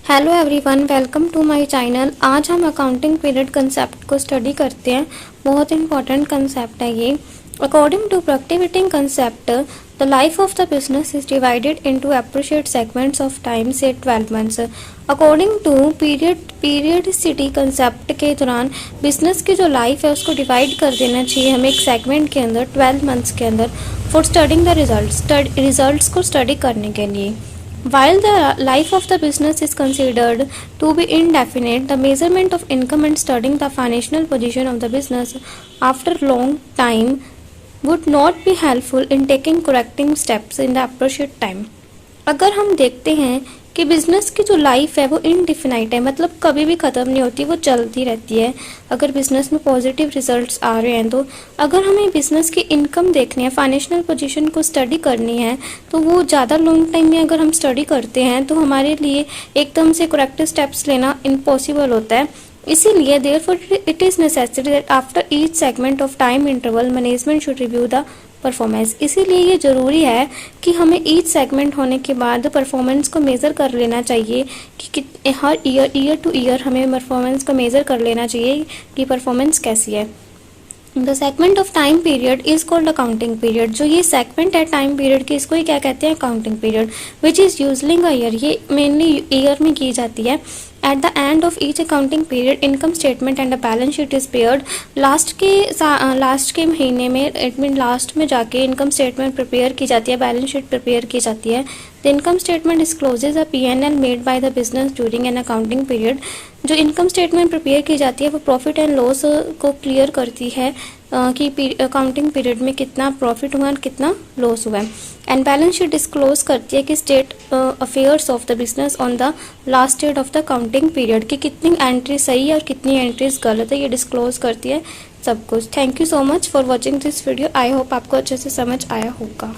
Hello everyone, welcome to my channel. आज हम accounting period concept को स्टडी करते हैं। बहुत इंपॉर्टेंट कंसेप्ट है ये। According to productivity concept, the life of the business is divided into appropriate segments of time से 12 months. According to periodicity concept के दौरान बिजनेस की जो लाइफ है उसको डिवाइड कर देना चाहिए हमें एक सेगमेंट के अंदर 12 मंथ्स के अंदर फॉर स्टडिंग द रिजल्ट्स को स्टडी करने के लिए। While the life of the business is considered to be indefinite, the measurement of income and studying the financial position of the business after long time would not be helpful in taking correcting steps in the appropriate time. अगर हम देखते हैं कि business की जो life है वो इनडिफिनाइट है, मतलब कभी भी ख़त्म नहीं होती, वो चलती रहती है। अगर बिज़नेस में पॉजिटिव रिजल्ट्स आ रहे हैं तो अगर हमें बिज़नेस की इनकम देखनी है, फाइनेंशियल पोजीशन को स्टडी करनी है, तो वो ज़्यादा लॉन्ग टाइम में अगर हम स्टडी करते हैं तो हमारे लिए एकदम से करेक्टिव स्टेप्स लेना इम्पॉसिबल होता है। इसीलिए therefore it is necessary that after each segment of time interval management should review the performance. इसीलिए ये ज़रूरी है कि हमें ईच सेगमेंट होने के बाद परफॉर्मेंस को मेज़र कर लेना चाहिए कि हर ईयर टू ईयर हमें परफॉर्मेंस को मेज़र कर लेना चाहिए कि परफॉर्मेंस कैसी है। The segment of time period is called accounting period. जो ये सेगमेंट है टाइम पीरियड की, इसको ही क्या कहते हैं? Accounting period, which is usually a year. ये मेनली ईयर में की जाती है। At the end of each accounting period income statement and the balance sheet is paired. Last के महीने में, इट मीन लास्ट में जाके इनकम स्टेटमेंट प्रिपेयर की जाती है, बैलेंस शीट प्रिपेयर की जाती है। The income statement discloses a P&L made by the business during an accounting period. जो इनकम स्टेटमेंट प्रिपेयर की जाती है वो प्रॉफिट एंड लॉस को क्लियर करती है कि अकाउंटिंग पीरियड में कितना प्रॉफिट हुआ और कितना लॉस हुआ है। एंड बैलेंस शीट डिस्क्लोज करती है कि state affairs of the business on the last date of the accounting period, कि कितनी एंट्री सही है और कितनी एंट्रीज गलत है, ये डिस्क्लोज करती है सब कुछ। Thank you so much for watching this video. I hope आपको अच्छे से समझ आया होगा।